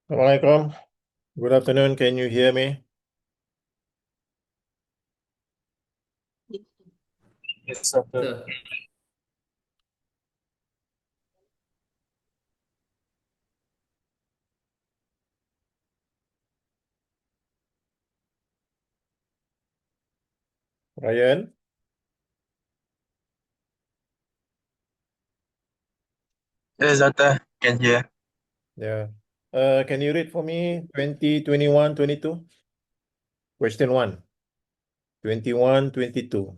Assalamualaikum. Good afternoon. Can you hear me? Yes, sir. Ryan? Yes, doctor. Can hear. Yeah. Can you read for me 20, 21, 22? Question 1. 21, 22.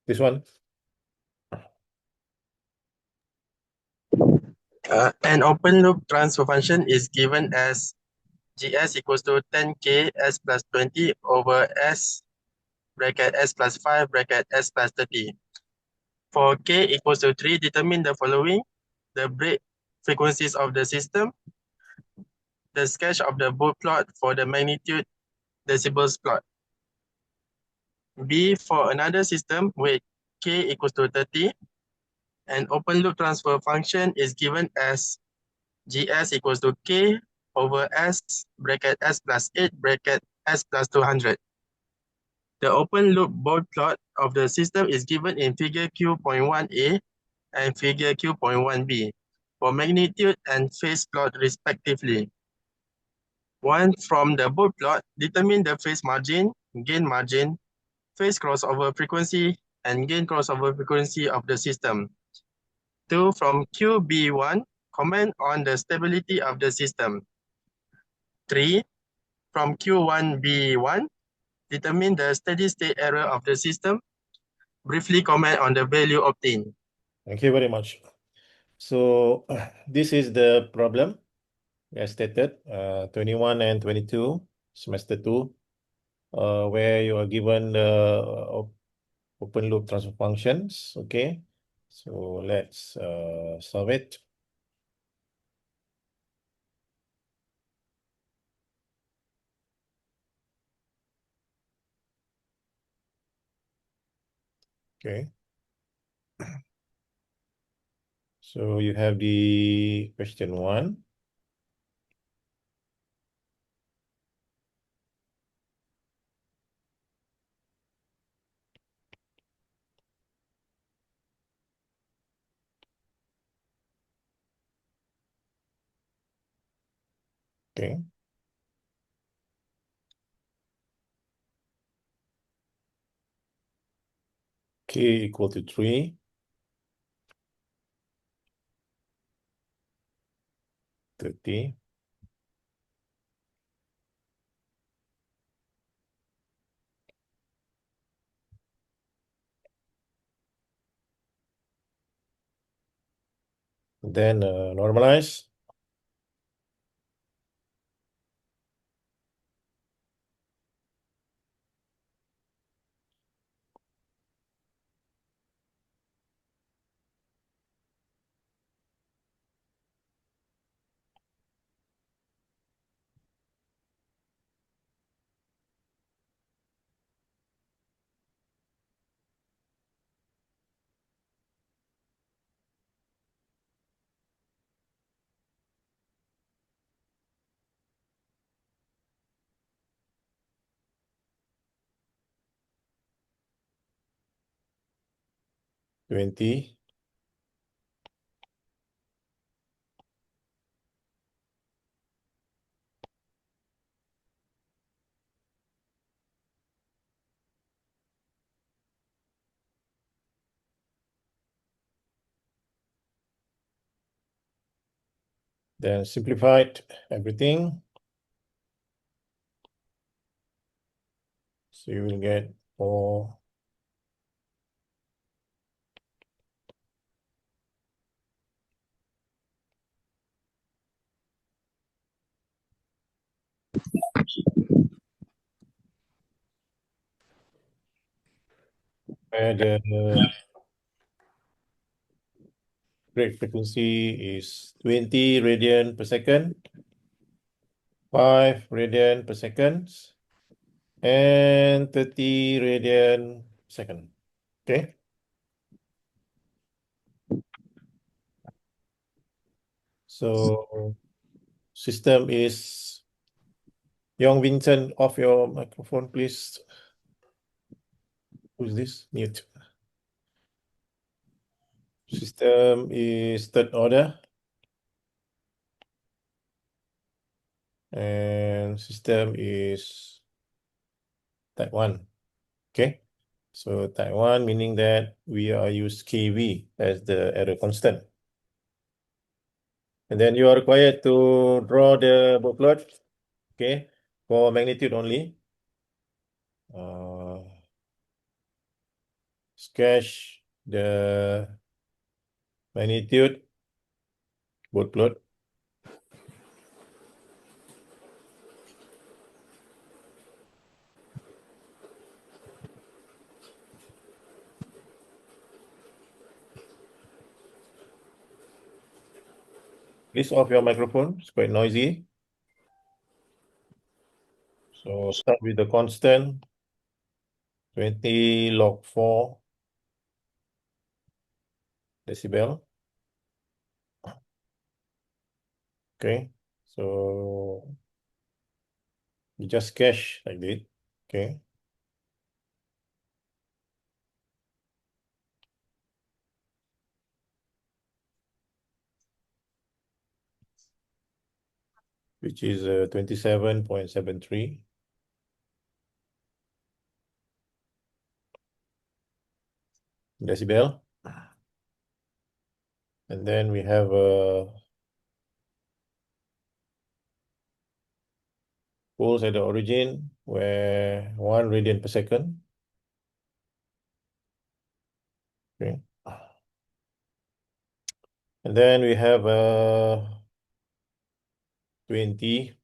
This one? An open loop transfer function is given as GS equals to 10K S plus 20 over S bracket S plus 5 bracket S plus 30. For K equals to 3, determine the following: the break frequencies of the system, the sketch of the boot plot for the magnitude decibels plot. B, for another system with K equals to 30, an open loop transfer function is given as GS equals to K over S bracket S plus 8 bracket S plus 200. The open loop board plot of the system is given in figure Q.1a and figure Q.1b for magnitude and phase plot respectively. One, from the board plot, determine the phase margin, gain margin, phase crossover frequency, and gain crossover frequency of the system. Two, from QB1, comment on the stability of the system. 3, from Q1B1, determine the steady state error of the system. Briefly comment on the value obtained. Thank you very much. So this is the problem as stated, 21 and 22, semester 2, where you are given the open loop transfer functions. Okay. So let's solve it. Okay. So you have the question 1. Okay. K equal to 3. Then normalize. Twenty. Then simplified everything. So you will get 4. Where the rate frequency is 20 radian per second, 5 radian per second, and 30 radian per second. Okay. So system is Young Vincent, off your microphone, please. Who's this? Mute. System is third order. And system is type 1. Okay. So type 1 meaning that we are use KV as the error constant. And then you are required to draw the board plot, okay, for magnitude only. Sketch the magnitude board plot. Please off your microphone, it's quite noisy. So start with the constant, 20 log 4 decibel. Okay, so you just sketch like this. Okay. Which is 27.73 decibel. And then we have poles at the origin where 1 radian per second. Okay. And then we have 20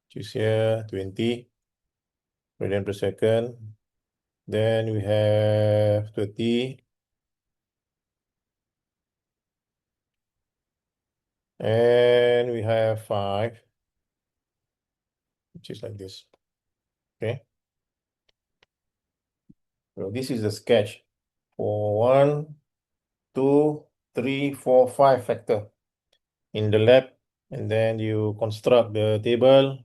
which is here 20 radian per second. Then we have 30 and we have 5 which is like this. Okay. So this is the sketch for 1, 2, 3, 4, 5 factor in the lab, and then you construct the table.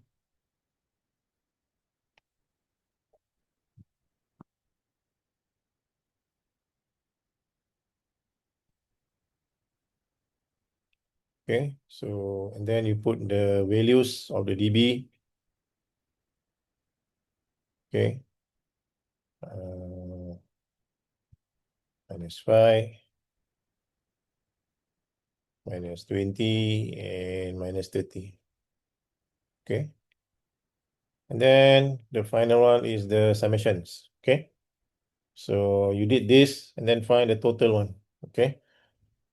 Okay, so and then you put the values of the dB. Okay, -5, -20, and -30. Okay, and then the final one is the summations. Okay, so you did this and then find the total one. Okay,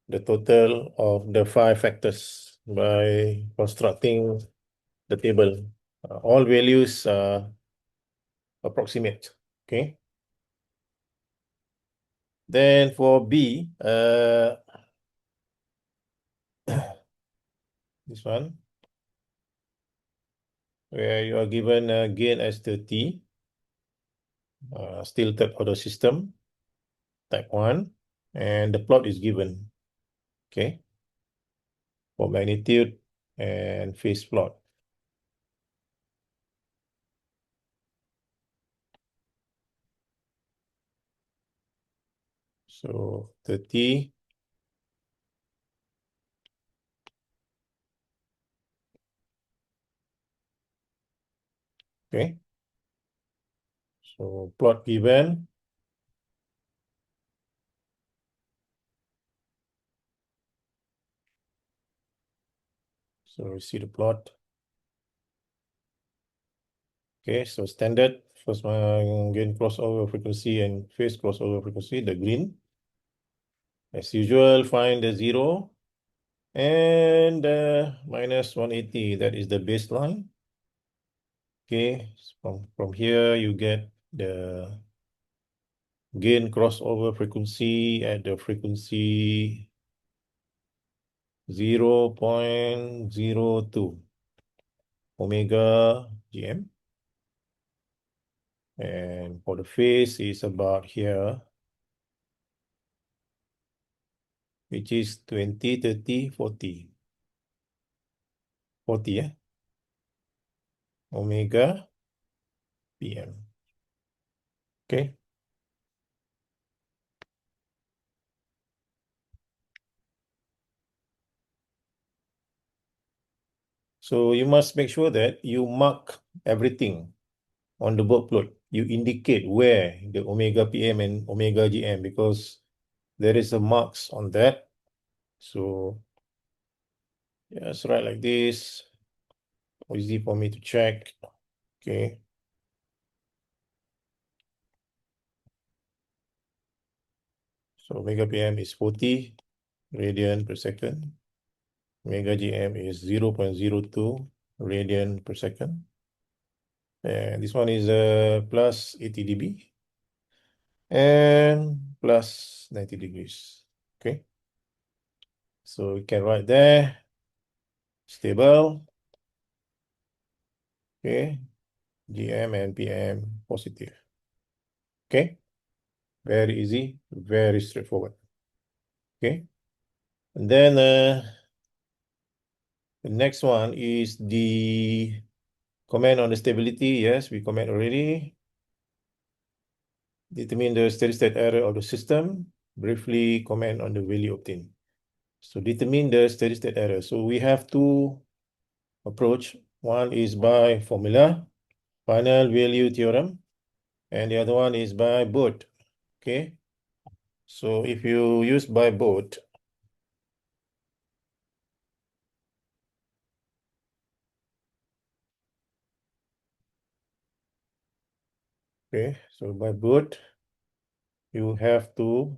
the total of the 5 factors by constructing the table. All values are approximate. Okay. Then for B, this one, where you are given gain as 30, still third order system, type 1, and the plot is given. Okay. For magnitude and phase plot. So 30. Okay. So plot given. So we see the plot. Okay, so standard, first one gain crossover frequency and phase crossover frequency, the green. As usual, find the zero and minus 180, that is the baseline. Okay, from here you get the gain crossover frequency at the frequency 0.02 omega GM. And for the phase is about here, which is 20, 30, 40. 40, omega PM. Okay. So you must make sure that you mark everything on the work plot. You indicate where the omega PM and omega GM, because there is a marks on that. So just write like this. Easy for me to check. Okay. So omega PM is 40 radian per second. Omega GM is 0.02 radian per second. And this one is plus 80 dB and plus 90 degrees. Okay. So we can write there, stable. Okay. GM and PM positive. Okay. Very easy, very straightforward. Okay. And then the next one is the comment on the stability. Yes, we comment already. Determine the steady state error of the system. Briefly comment on the value obtained. So determine the steady state error. So we have two approach. One is by formula, final value theorem, and the other one is by both. Okay. So if you use by both, okay, so by both, you have to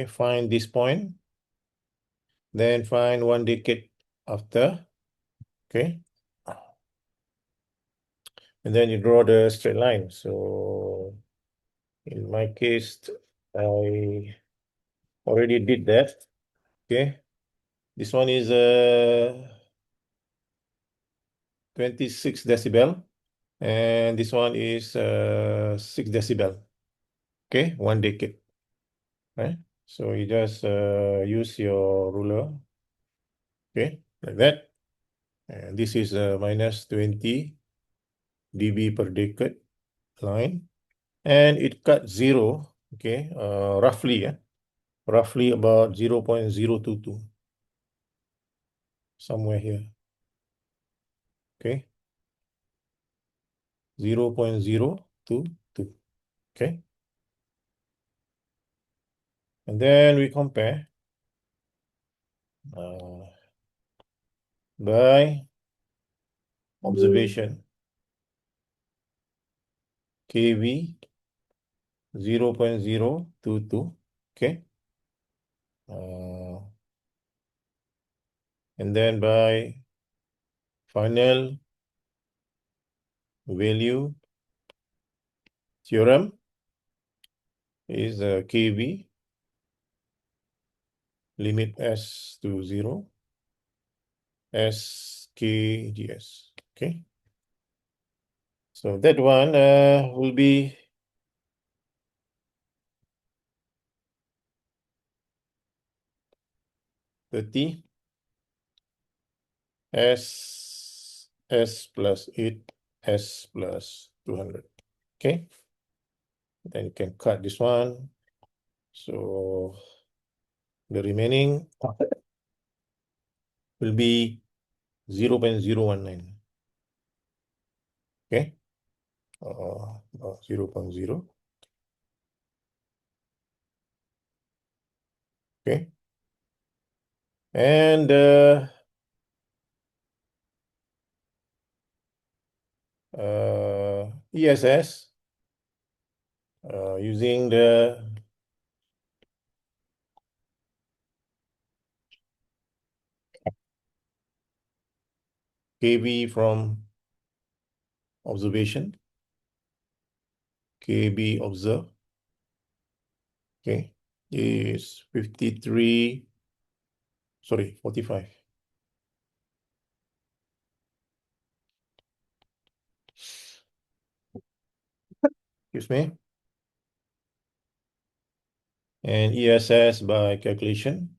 find this point, then find 1 decade after, okay, and then you draw the straight line. So in my case, I already did that. Okay, this one is 26 decibel, and this one is 6 decibel. Okay, 1 decade. Right? So you just use your ruler. Okay, like that. And this is minus 20 dB per decade line. And it cut zero, okay, roughly, roughly about 0.022, somewhere here. Okay, 0.022. Okay. And then we compare by observation. KV 0.022. Okay. And then by final value theorem is KV limit S to 0, SKGS. Okay. So that one will be $30 S plus 8 S plus 200. Okay. Then you can cut this one. So the remaining will be 0.019. Okay. 0.0. Okay. And ESS using the KB from observation, KB observe, okay, is 53, sorry, 45. Excuse me. And ESS by calculation.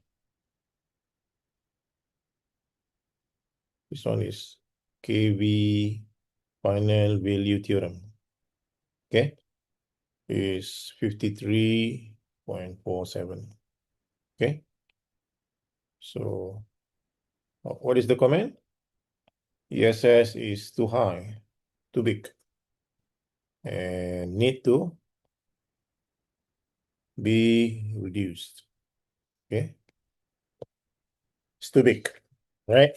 This one is KV final value theorem. Okay, is 53.47. Okay, so what is the comment? ESS is too high, too big, and need to be reduced. Okay, it's too big, right?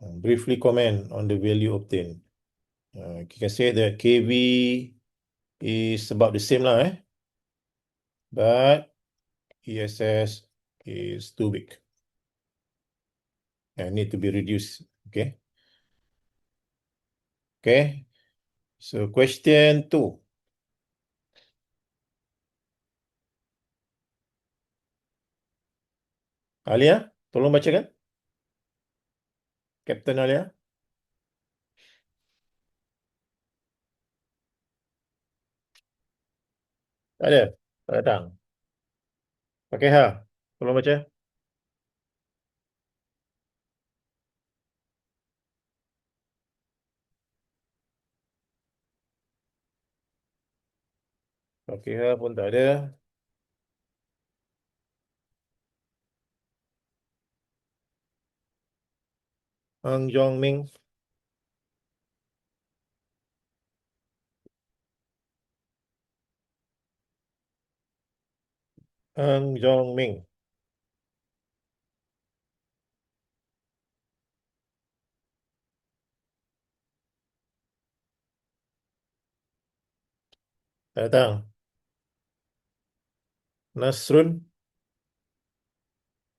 Briefly comment on the value obtained. You can say that KV is about the same lah, but ESS is too big and need to be reduced. Okay. Okay. So question 2. Alia, tolong bacakan. Captain Alia. Ada. Tak datang. Pakai ha. Tolong baca. Pakai ha pun tak ada. Ang Jong Ming. Ang Jong Ming. Tak datang. Nasrun.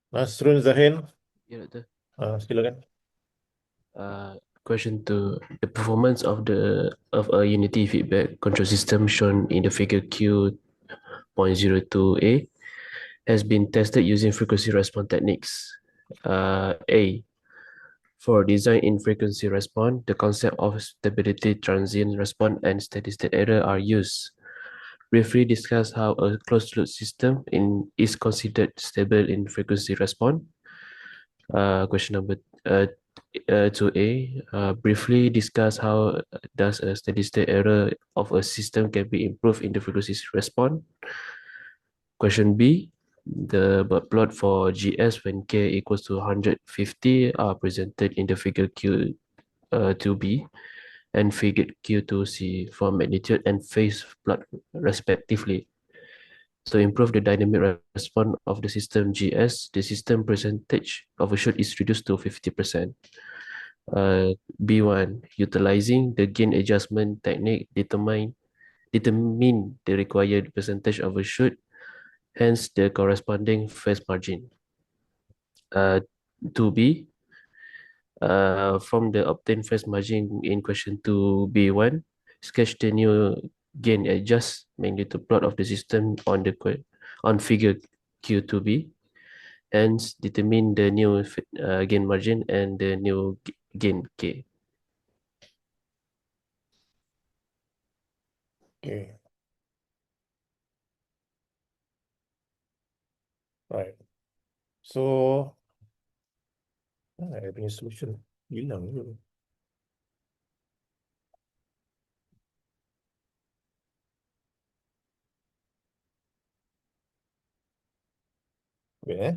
Nasrun Zahin. Ya, Doktor. Silakan. Question 2. The performance of a unity feedback control system shown in the figure Q.02a has been tested using frequency response techniques. A. For design in frequency response, the concept of stability, transient response, and steady state error are used. Briefly discuss how a closed loop system is considered stable in frequency response. Question number 2A. Briefly discuss how does a steady state error of a system can be improved in the frequency response. Question B. The plot for GS when K equals to 150 are presented in the figure Q2B and figure Q2C for magnitude and phase plot respectively. To improve the dynamic response of the system GS, the system percentage overshoot is reduced to 50%. B1, utilizing the gain adjustment technique, determine the required percentage overshoot, hence the corresponding phase margin. 2B, from the obtained phase margin in question 2B1, sketch the new gain adjust magnitude plot of the system on figure Q2B, hence determine the new gain margin and the new gain K. Okay. Right. So, I punya solution hilang je. Okay.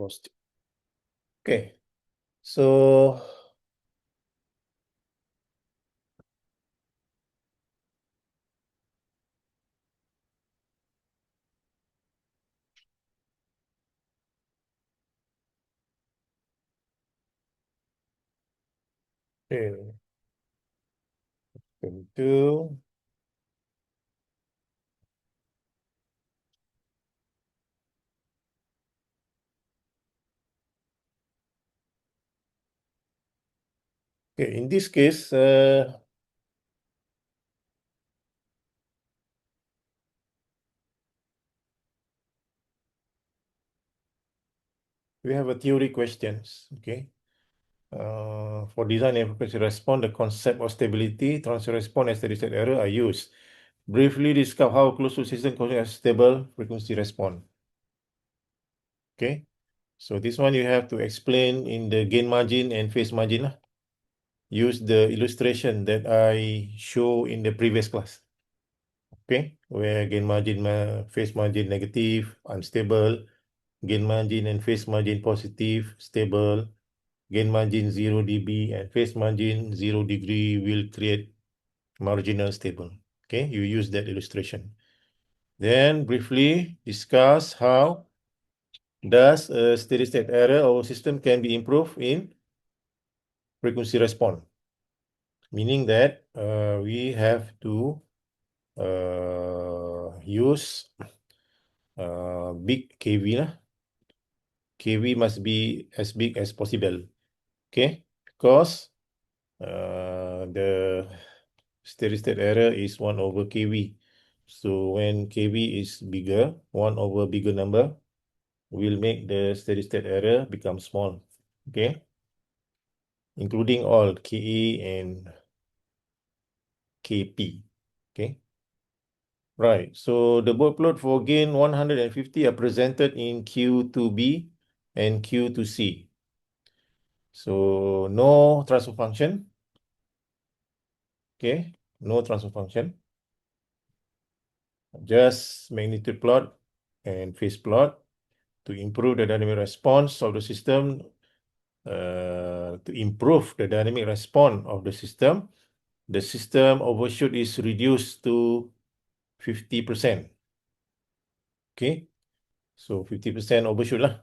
positive. Okay, so okay, 22. Okay, in this case, we have a theory questions. Okay, for design and frequency response, the concept of stability, transfer response, and steady state error are used. Briefly describe how closed loop system consider stable frequency response. Okay, so this one you have to explain in the gain margin and phase margin lah. Use the illustration that I show in the previous class. Okay, where gain margin, phase margin negative, unstable, gain margin and phase margin positive, stable, gain margin 0 dB and phase margin 0 degree will create marginal stable. Okay, you use that illustration. Then briefly discuss how does a steady state error or system can be improved in frequency response. Meaning that we have to use big KV lah. KV must be as big as possible. Okay, because the steady state error is 1 over KV. So when KV is bigger, 1 over bigger number will make the steady state error become small. Okay, including all KE and KP. Okay. Right, so the board plot for gain 150 are presented in Q2B and Q2C. So no transfer function. Okay, no transfer function. Just magnitude plot and phase plot to improve the dynamic response of the system. To improve the dynamic response of the system overshoot is reduced to 50%. Okay, so 50% overshoot lah.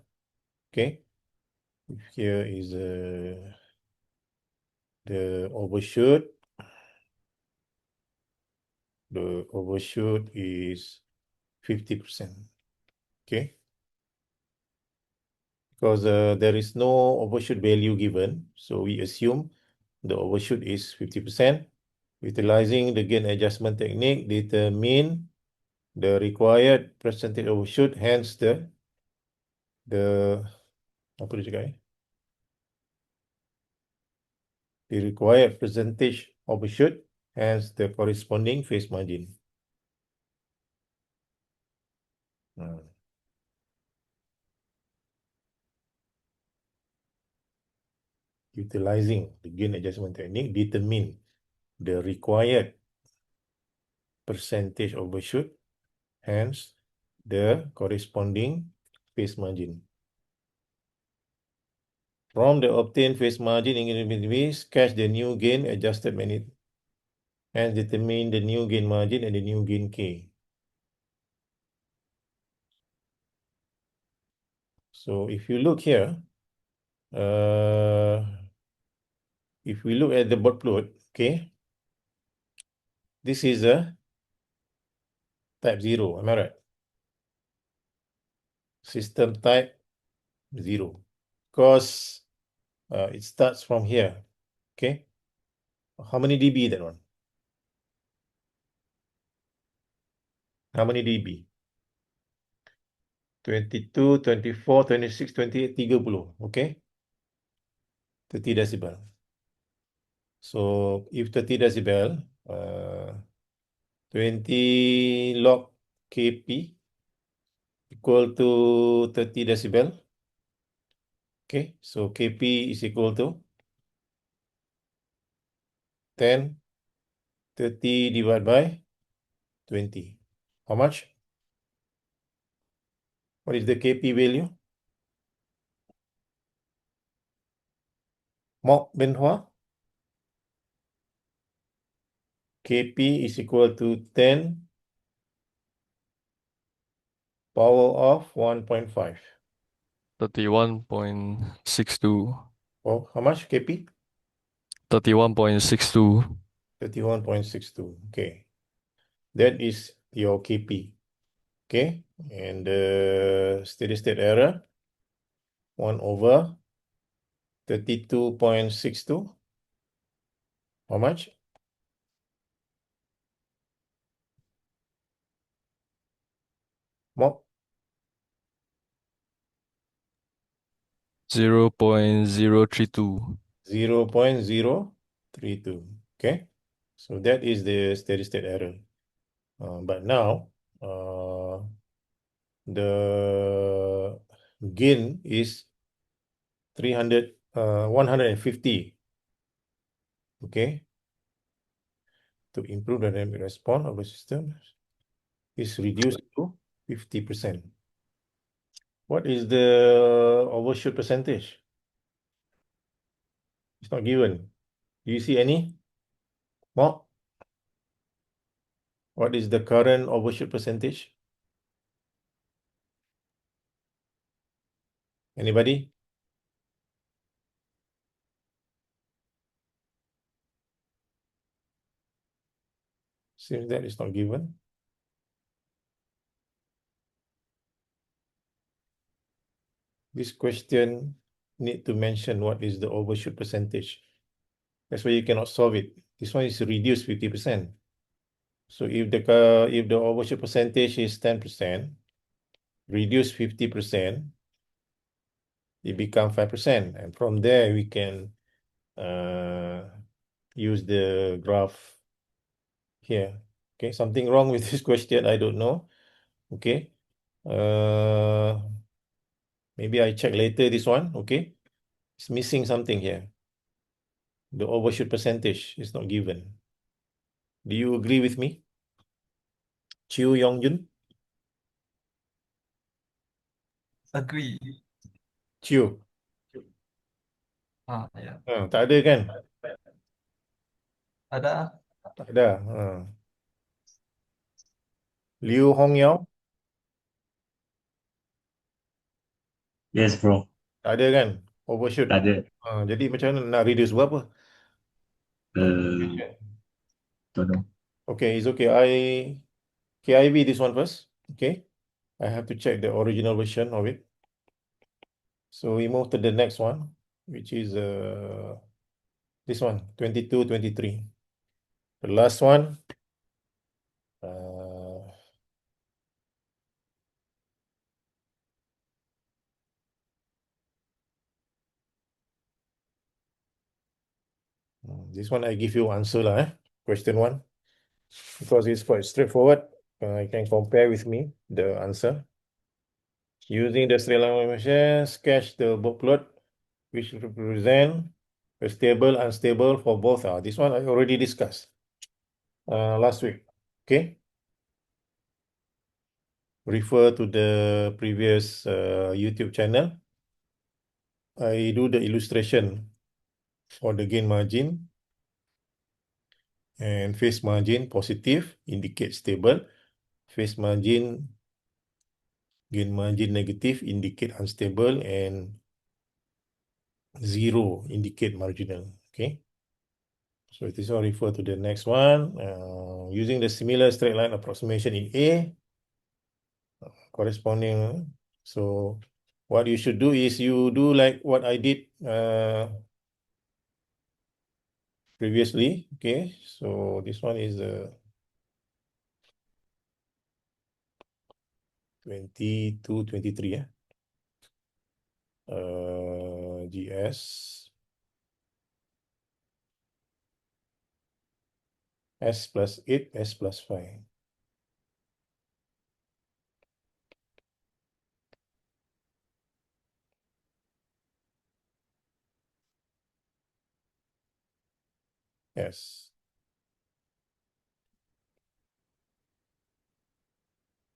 Okay, here is the overshoot. The overshoot is 50%. Okay, because there is no overshoot value given, so we assume the overshoot is 50%. Utilizing the gain adjustment technique, determine the required percentage overshoot, hence the apa dia cakap, the required percentage overshoot, hence the corresponding phase margin. Utilizing the gain adjustment technique, determine the required percentage overshoot, hence the corresponding phase margin. From the obtained phase margin in sketch the new gain adjusted magnitude, and determine the new gain margin and the new gain K. So if you look here, if we look at the board plot, okay, this is a type 0, am I right? System type 0, because it starts from here, okay? How many dB that one? How many dB? 22, 24, 26, 28, 30, okay? 30 decibel. So if 30 decibel, 20 log kp equal to 30 decibel. Okay, so kp is equal to 10, 30 divided by 20. How much? What is the kp value? Mok Benhua. Kp is equal to 10 power of 1.5. 31.62. Oh, how much Kp? 31.62. 31.62. Okay. That is your Kp. Okay. And the steady state error, 1 over 32.62. How much? Mok 0.032. 0.032. Okay. So that is the steady state error. But now, the gain is 150. Okay. To improve the dynamic response of the system is reduced to 50%. What is the overshoot percentage? It's not given. Do you see any? More? What is the current overshoot percentage? Anybody? Since that is not given. This question need to mention what is the overshoot percentage. That's why you cannot solve it. This one is reduced 50%. So if the overshoot percentage is 10%, reduce 50%, it become 5%. And from there we can use the graph here. Okay, something wrong with this question, I don't know. Okay. Maybe I check later this one. Okay. It's missing something here. The overshoot percentage is not given. Do you agree with me? Chiu Yongjun? Agree. Chiu. Ya. Tak ada kan? Ada. Tak ada. Liu Hongyao? Yes, bro. Tak ada kan? Overshoot. Tak ada. Jadi macam mana nak reduce berapa? Don't know. Okay, it's okay. KIV this one first. Okay. I have to check the original version of it. So we move to the next one, which is this one, 22, 23. The last one. This one I give you answer lah, question 1. Because it's quite straightforward. You can compare with me the answer. Using the straight line measure, sketch the book plot which represent a stable, unstable for both. This one I already discussed last week. Okay. Refer to the previous YouTube channel. I do the illustration for the gain margin, and phase margin positive indicate stable, phase margin gain margin negative indicate unstable, and 0 indicate marginal. Okay. So this one refer to the next one. Using the similar straight line approximation in A, corresponding. So what you should do is you do like what I did previously. Okay, so this one is 22, 23. GS S plus 8, S plus 5. Yes.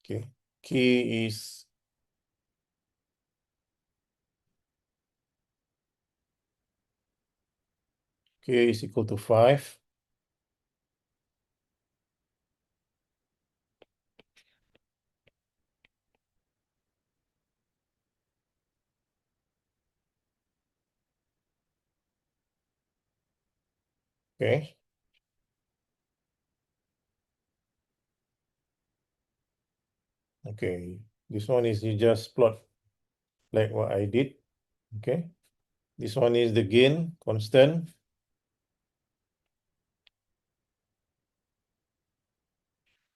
Okay. K is K is equal to 5. Okay. Okay. This one is you just plot like what I did. Okay. This one is the gain constant.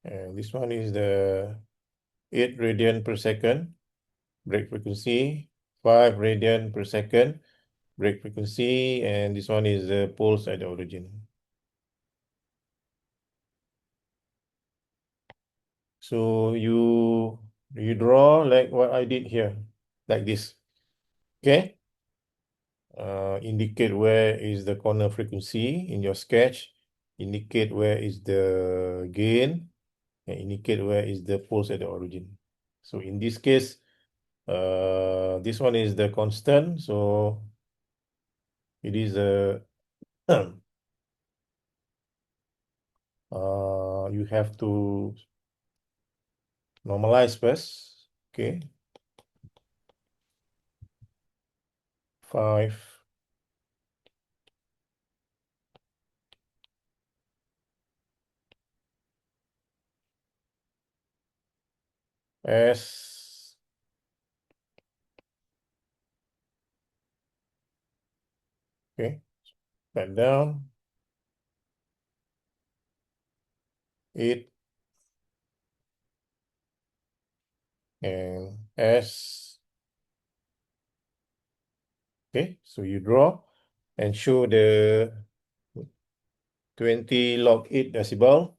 And this one is the 8 radian per second break frequency, 5 radian per second break frequency, and this one is the pulse at the origin. So you draw like what I did here, like this. Okay. Indicate where is the corner frequency in your sketch. Indicate where is the gain, and indicate where is the pulse at the origin. So in this case, this one is the constant, so it is a you have to normalize first. Okay. 5 S okay, back down 8 and S. Okay, so you draw and show the 20 log 8 decibel.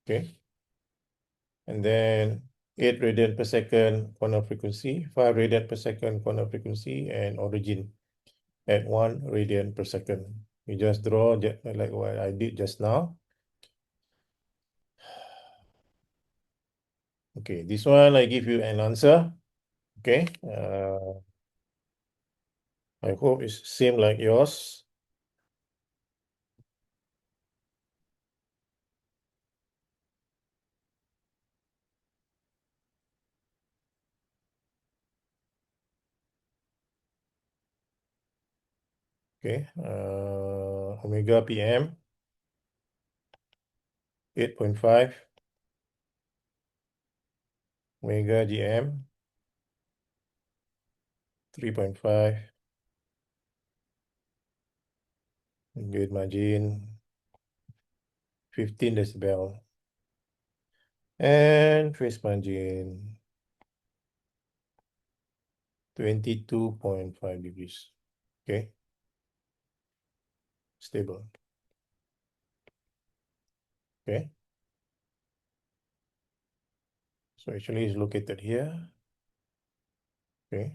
Okay, and then 8 radian per second corner frequency, 5 radian per second corner frequency, and origin at 1 radian per second. You just draw like what I did just now. Okay, this one I give you an answer. Okay, I hope it's same like yours. Okay, omega PM 8.5, omega GM 3.5, gain margin 15 decibel, and phase margin 22.5 degrees. Okay, stable. Okay, so actually it's located here. Okay,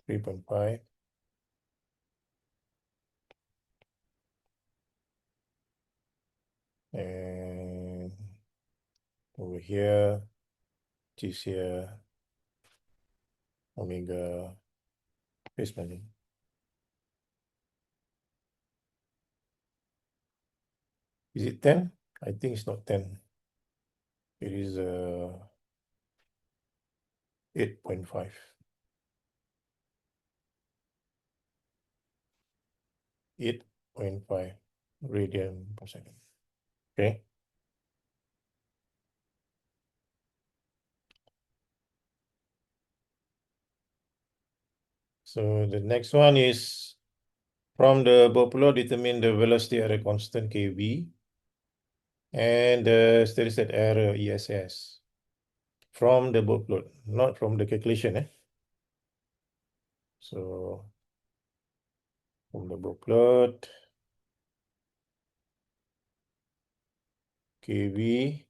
3.5. And over here, this here, omega phase margin. Is it 10? I think it's not 10. It is 8.5. 8.5 radian per second. Okay. So the next one is from the above below, determine the velocity at a constant kV and the steady state error ESS from the above below, not from the calculation. So from the above plot, kV,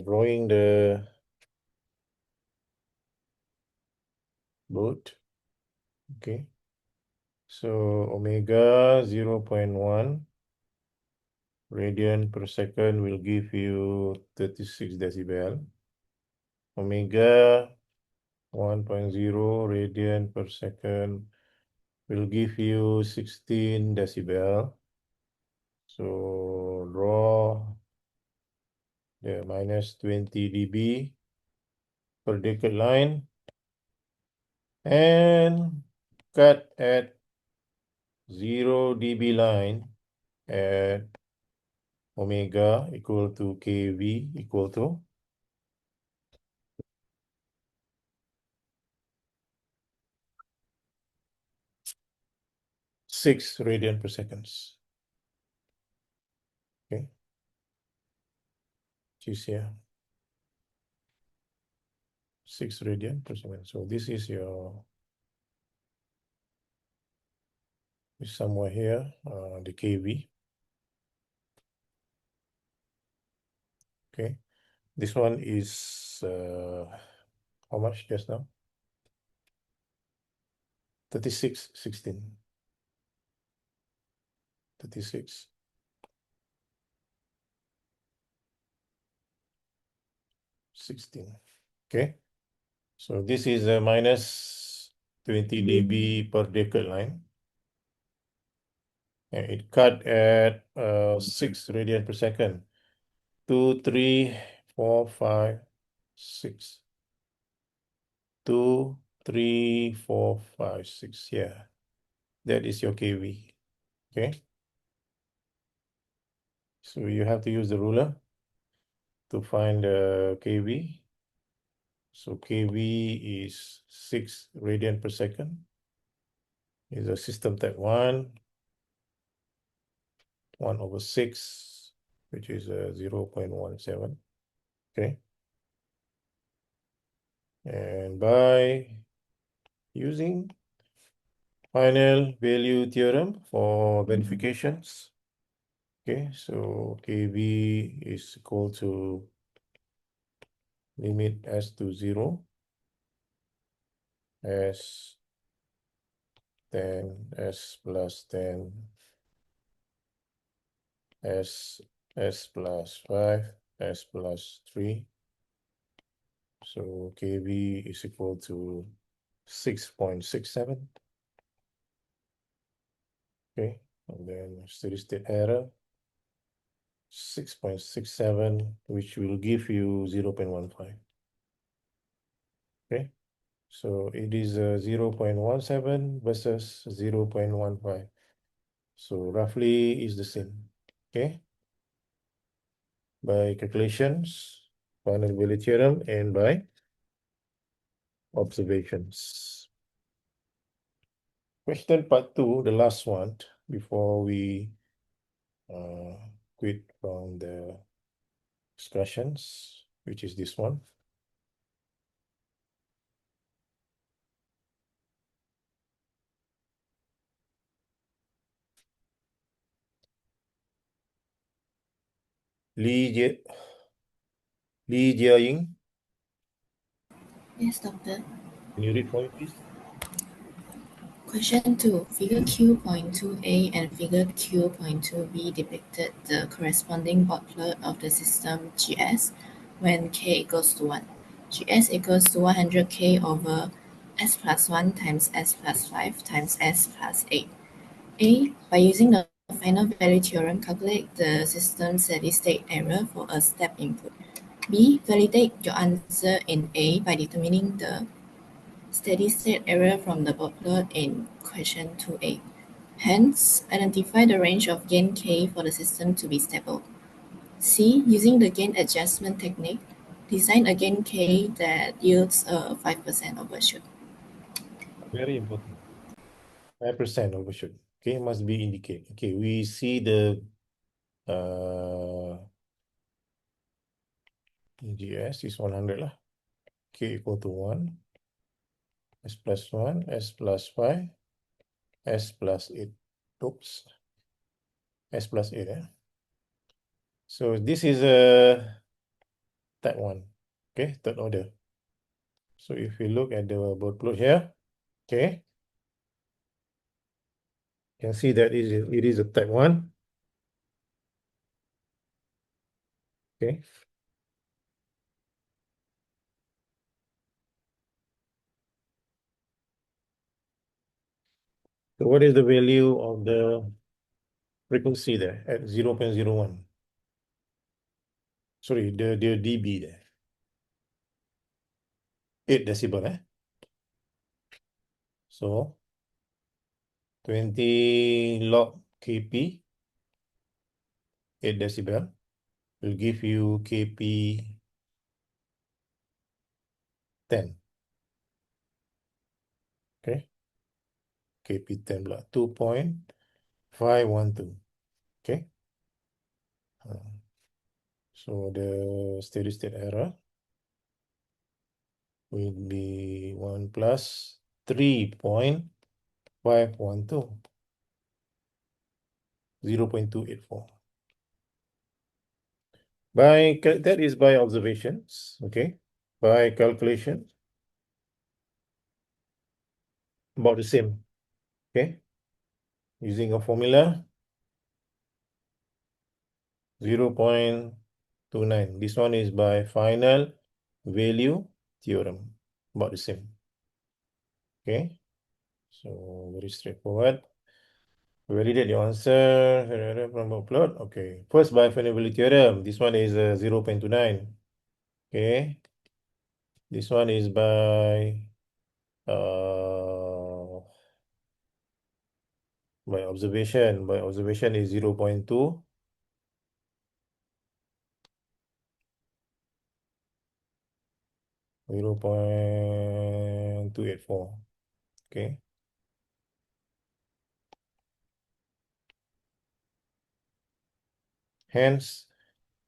drawing the boat. Okay. So omega 0.1 radian per second will give you 36 decibel. Omega 1.0 radian per second will give you 16 decibel. So draw the minus 20 dB per decade line and cut at 0 dB line at omega equal to kV equal to 6 radian per second. Okay, choose here 6 radian per second. So this is your somewhere here, the kV. Okay, this one is how much just now? 3616. 36. 16. Okay, so this is a minus 20 dB per decade line. And it cut at 6 radian per second. 2, 3, 4, 5, 6. 2, 3, 4, 5, 6. Yeah, that is your kV. Okay, so you have to use the ruler to find the kV. So kV is 6 radian per second. Is a system type 1 over 6, which is 0.17. Okay, and by using final value theorem for verifications. Okay, so kV is equal to limit s to 0, s 10, s plus 10, s plus 5, s plus 3. So kV is equal to 6.67. Okay, and then steady state error 6.67, which will give you 0.15. Okay, so it is 0.17 versus 0.15. So roughly is the same. Okay, by calculations, final value theorem, and by observations. Question part 2, the last one, before we quit from the discussions, which is this one. Li Jiaying, Yes, doctor. can you read for me, please? Question 2. Figure Q.2a and figure Q.2b depicted the corresponding dot plot of the system GS when k equals to 1. GS equals to 100k over s plus 1 times s plus 5 times s plus 8. A. By using the final value theorem, calculate the system's steady state error for a step input. B. Validate your answer in A by determining the steady state error from the dot plot in question 2a. Hence, identify the range of gain k for the system to be stable. C. Using the gain adjustment technique, design a gain k that yields a 5% overshoot. Very important. 5% overshoot. Okay, must be indicated. Okay, we see the GS is 100 lah. K equal to 1. S plus 1, S plus 5, S plus 8. Oops. S plus 8. So this is a type 1. Okay, third order. So if we look at the board plot here, okay, you can see that it is a type 1. Okay. So what is the value of the frequency there at 0.01? Sorry, the dB there. 8 decibel, So 20 log kp, 8 decibel, will give you kp 10. Okay, kp 10 block 2.512. Okay, so the steady state error will be 1 plus 3.512, 0.284. That is by observations, okay? By calculation, about the same, okay? Using a formula, 0.29. This one is by final value theorem, about the same, okay? So very straightforward. Validate your answer from upload. Okay, first by final value theorem. This one is 0.29. Okay, this one is by observation. By observation is 0.2. 0.284. Okay. Hence,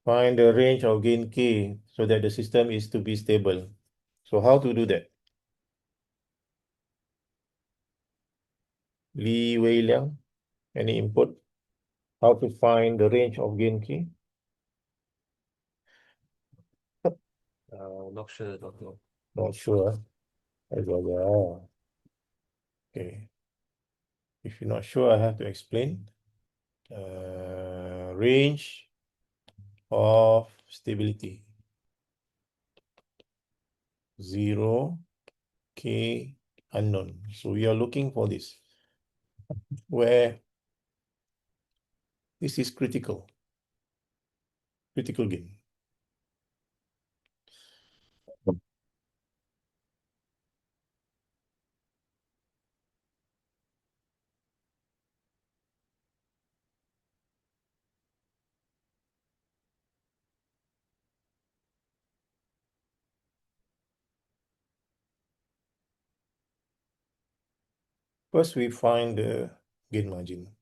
find the range of gain K so that the system is to be stable. So how to do that? Li Wei Liang, any input? How to find the range of gain K? Not sure, Doctor. Not sure. Okay. If you're not sure, I have to explain. Range of stability. 0, K, unknown. So we are looking for this, where this is critical gain. First, we find the gain margin.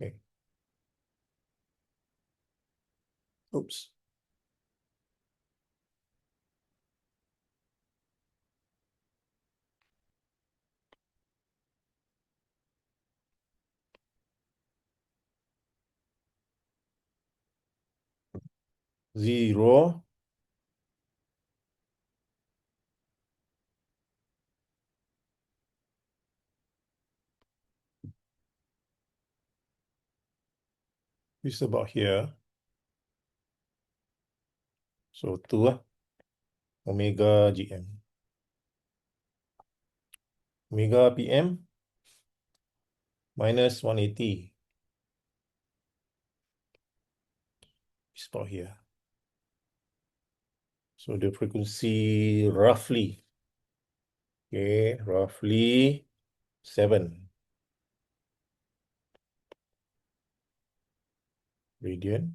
Okay. Oops. Zero. It's about here. So 2 omega GM. Omega PM minus 180. It's about here. So the frequency roughly, okay, roughly 7 radian.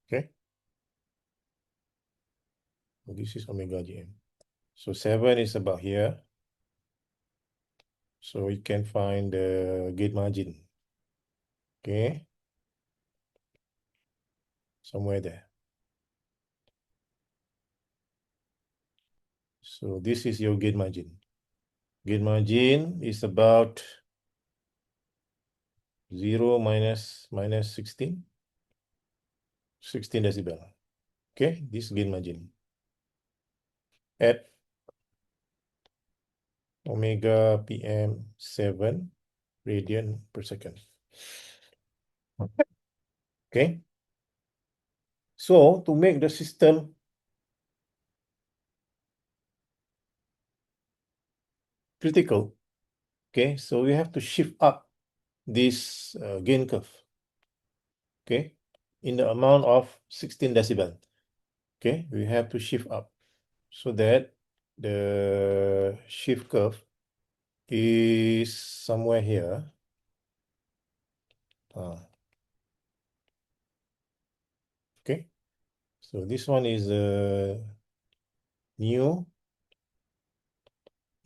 Okay. This is omega GM. So 7 is about here. So we can find the gate margin. Okay. Somewhere there. So this is your gate margin. Gate margin is about 0 minus 16. 16 decibel. Okay, this gain margin at omega PM 7 radian per second. Okay. So to make the system critical, okay, so we have to shift up this gain curve, okay, in the amount of 16 decibel. Okay, we have to shift up so that the shift curve is somewhere here. Okay, so this one is a new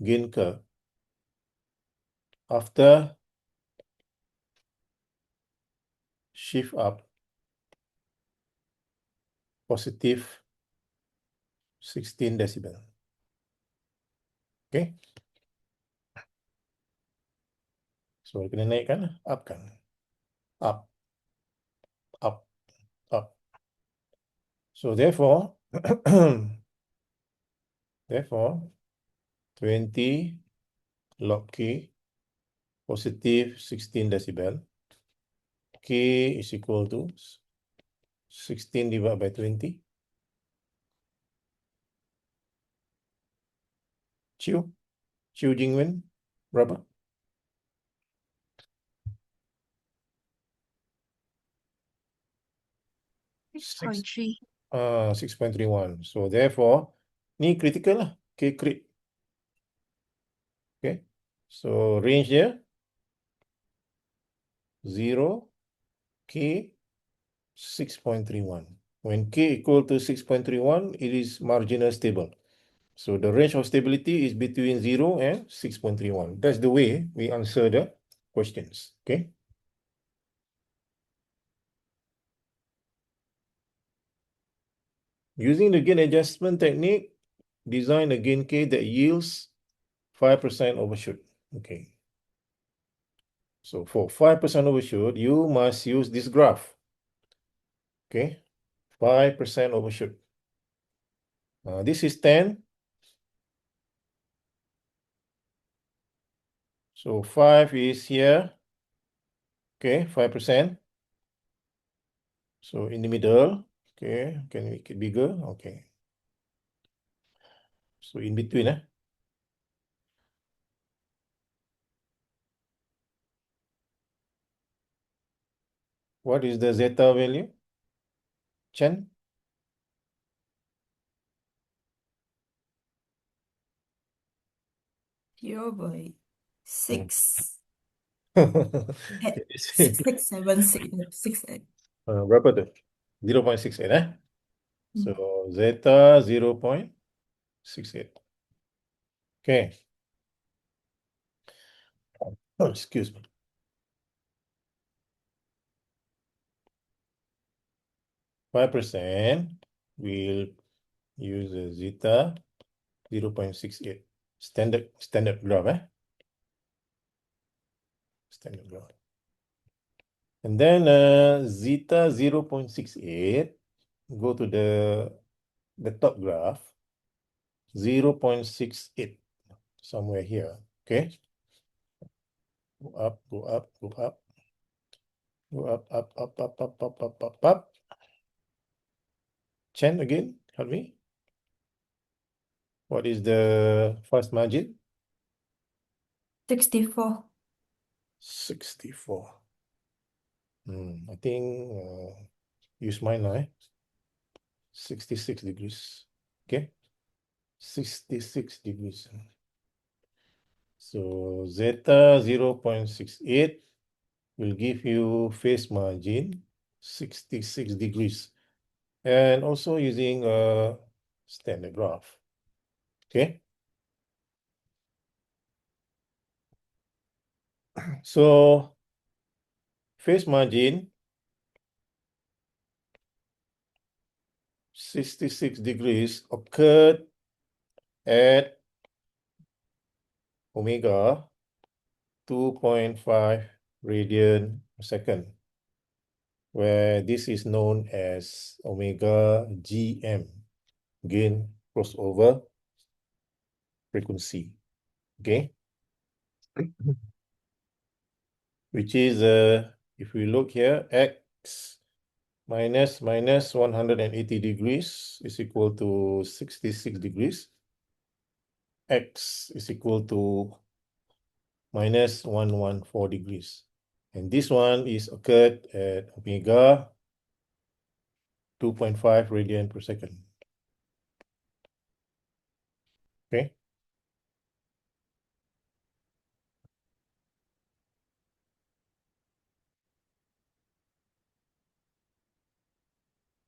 gain curve after shift up positive 16 decibel. Okay, so kena naikkan, up kan, up, up, up. So therefore, therefore, 20 log K positive 16 decibel. K is equal to 16 divided by 20. Chiu Jingwen, berapa? 6.3. 6.31. So therefore, ni critical lah. K crit. Okay. So range dia 0, K 6.31. When K equal to 6.31, it is marginal stable. So the range of stability is between 0 and 6.31. That's the way we answer the questions. Okay. Using the gain adjustment technique, design a gain K that yields 5% overshoot. Okay. So for 5% overshoot, you must use this graph. Okay. 5% overshoot. This is 10. So 5 is here. Okay, 5%. So in the middle. Okay, can make it bigger? Okay. So in between, what is the zeta value? Chen? 0.6. Okay, 6.676. berapa tu? 0.68 So zeta 0.68. Okay. Oh, excuse me. %, we'll use a zeta 0.68. Standard graph, Standard graph. And then zeta 0.68, go to the top graph, 0.68, somewhere here. Okay. Go up, go up, go up. Go up, up, up, up, up, up, up, up, up. Chen again, help me. What is the first margin? 64. 64. I think use mine now. 66 degrees. Okay. 66 degrees. So zeta 0.68 will give you phase margin 66 degrees. And also using a standard graph. Okay. So phase margin 66 degrees occurred at omega 2.5 radian per second, where this is known as omega GM, gain crossover frequency. Okay. Which is if we look here, x minus 180 degrees is equal to 66 degrees. X is equal to minus 114 degrees. And this one is occurred at omega 2.5 radian per second. Okay.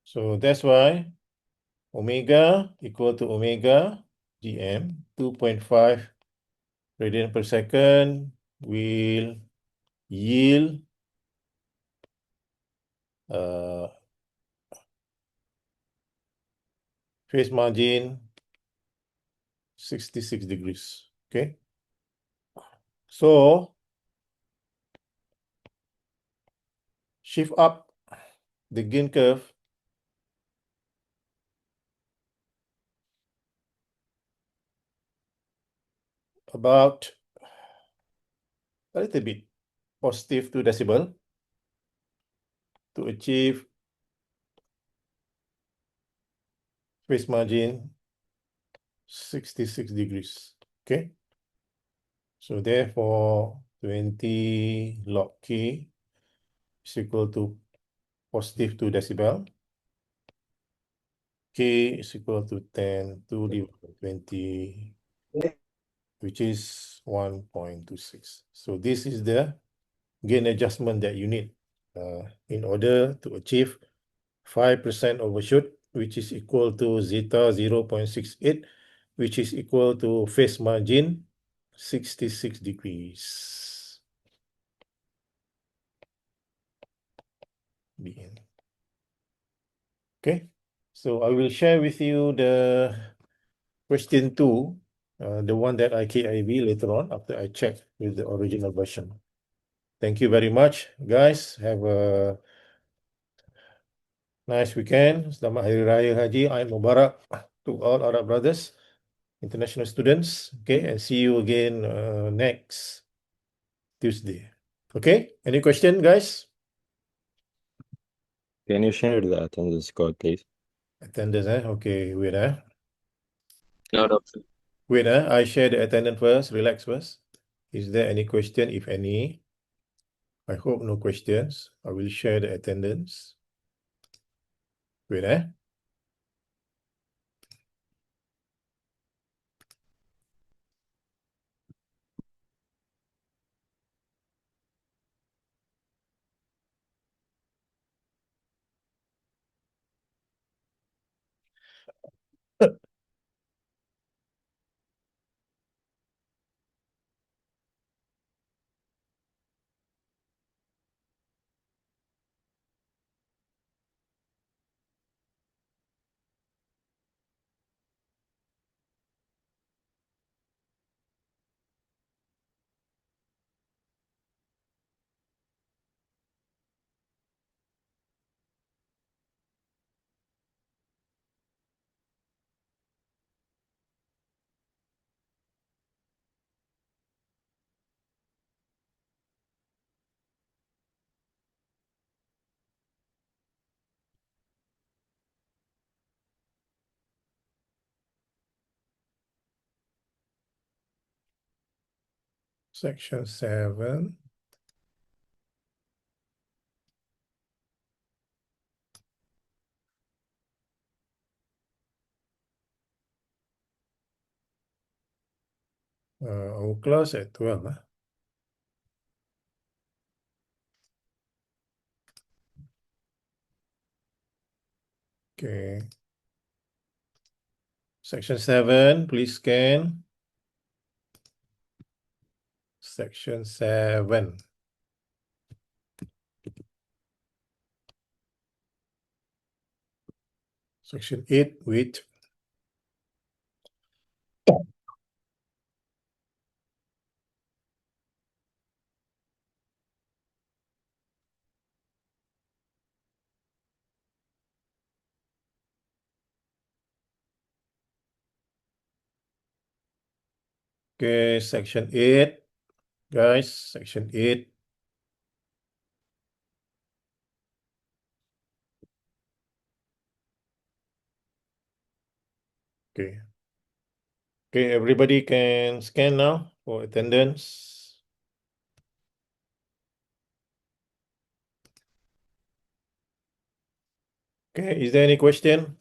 So that's why omega equal to omega gm 2.5 radian per second will yield phase margin 66 degrees. Okay. So shift up the gain curve about a little bit positive 2 decibel to achieve phase margin 66 degrees. Okay. So therefore 20 log K is equal to positive 2 decibel. K is equal to 10 to the 20, which is 1.26. So this is the gain adjustment that you need in order to achieve 5% overshoot, which is equal to zeta 0.68, which is equal to phase margin 66 degrees. The end. Okay, so I will share with you the question 2, the one that I KIV later on after I check with the original version. Thank you very much, guys. Have a nice weekend. Selamat Hari Raya Haji. Eid Mubarak to all Arab brothers, international students. Okay, and see you again next Tuesday. Okay, any question, guys? Can you share the attendance code, please? Attendance, okay, wait, No, doctor. Wait, I share the attendance first. Relax first. Is there any question, if any? I hope no questions. I will share the attendance. Wait, Section 7. Our class at 12. Okay. Section 7, please scan. Section 7. Section 8, wait. Okay, section 8. Guys, section 8. Okay. Okay, everybody can scan now for attendance. Okay, is there any question?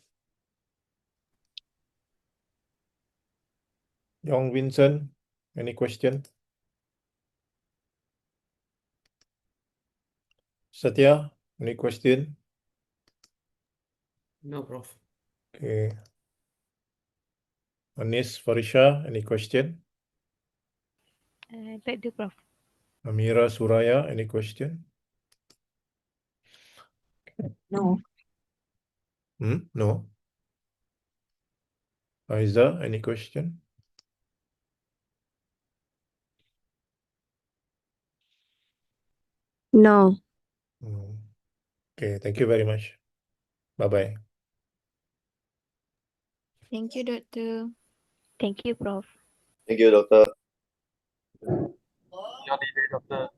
Young Vincent, any question? Satya, any question? No, Prof. Okay. Anis, Farisha, any question? Tak ada, Prof. Amira, Suraya, any question? No. No. Aiza, any question? No. Okay, thank you very much. Bye-bye. Thank you, Doctor. Thank you, Prof. Thank you, Doctor. Your delay, Doctor.